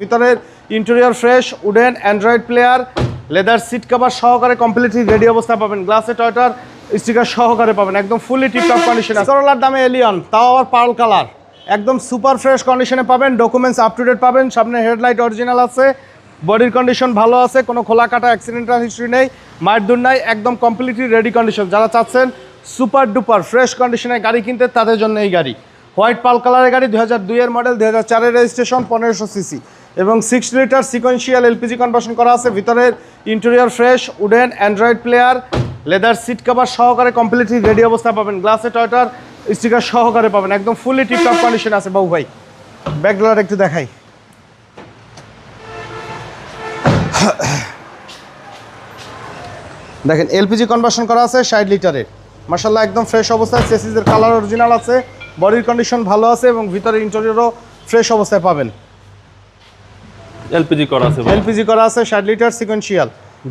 ভিতরের interior fresh, wooden, Android player, leather seat cover সহকারে completely ready অবস্থায় পাবেন। গ্লাসে টয়টার স্টিকার সহকারে পাবেন, একদম ফুললি টিপটপ কন্ডিশন। করোলার দামে এলিয়ন, তাও আবার পার্ল কালার, একদম সুপার ফ্রেশ কন্ডিশনে পাবেন। ডকুমেন্টস আপ টু ডেট পাবেন। সামনে হেডলাইট অরিজিনাল আছে, বডির কন্ডিশন ভালো আছে, কোনো খোলা কাটা অ্যাক্সিডেন্টাল হিস্ট্রি নেই, মায়ের দূর নাই, একদম কমপ্লিটলি রেডি কন্ডিশন। যারা চাচ্ছেন সুপার ডুপার ফ্রেশ কন্ডিশনে গাড়ি কিনতে, তাদের জন্য এই গাড়ি। হোয়াইট পাল কালারের গাড়ি, 2002-এর মডেল, 2004-এর রেজিস্ট্রেশন, 1500 সিসি এবং 60 লিটার সিকোয়েন্সিয়াল এলপিজি কনভার্সন করা আছে। ভিতরের interior fresh, wooden, Android player, leather seat cover সহকারে কমপ্লিটলি রেডি অবস্থায় পাবেন। গ্লাসে টয়টার স্টিকার সহকারে পাবেন, একদম ফুললি টিপটপ কন্ডিশন আছে। বাবু ভাই ব্যাকগ্রাউন্ড একটু দেখাই। দেখেন এলপিজি কনভার্সন করা আছে 60 লিটারের, মাশাআল্লাহ একদম ফ্রেশ অবস্থায়। চেসিসের কালার অরিজিনাল আছে, বডির কন্ডিশন ভালো আছে এবং ভিতরে ইন্টেরিয়রও ফ্রেশ অবস্থায় পাবেন। এলপিজি করা আছে, 60 লিটার সিকোয়েন্সিয়াল,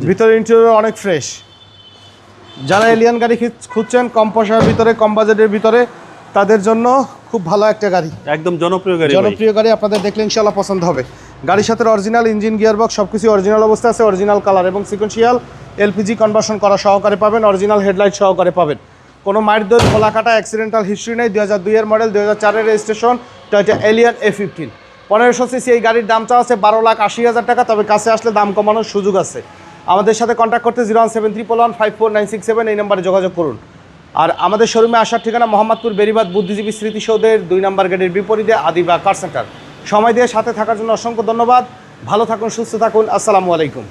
ভিতরে ইন্টেরিয়র অনেক ফ্রেশ। যারা এলিয়ান গাড়ি খুঁজছেন কম পয়সার ভিতরে, কম বাজেটের ভিতরে, তাদের জন্য খুব ভালো একটা গাড়ি, একদম জনপ্রিয় গাড়ি। আপনাদের দেখলে ইনশাআল্লাহ পছন্দ হবে। গাড়ির সাথে অরিজিনাল ইঞ্জিন, গিয়ারবক্স সবকিছু অরিজিনাল অবস্থায় আছে, অরিজিনাল কালার এবং সিকোয়েন্সিয়াল এলপিজি কনভার্সন করা সহকারে পাবেন, অরিজিনাল হেডলাইট সহকারে পাবেন। কোনো মাইর দই, খোলা কাটা অ্যাক্সিডেন্টাল হিস্ট্রি নেই। 2002-এর মডেল, 2004-এর registration, Toyota Allion A15, 1500 CC. এই গাড়ির দাম চাওয়া আছে 12,80,000 টাকা, তবে কাছে আসলে দাম কমানোর সুযোগ আছে। আমাদের সাথে কন্ট্যাক্ট করতে 01731154967 এই নম্বরে যোগাযোগ করুন। আর আমাদের শোরুমে আসার ঠিকানা মোহাম্মদপুর বেরিবাদ বুদ্ধিজীবী স্মৃতিসৌধের 2 নম্বর গেটের বিপরীতে আদিবা কার সেন্টার। সময় দিয়ে সাথে থাকার জন্য অসংখ্য ধন্যবাদ। ভালো থাকুন, সুস্থ থাকুন, আসসালামু আলাইকুম।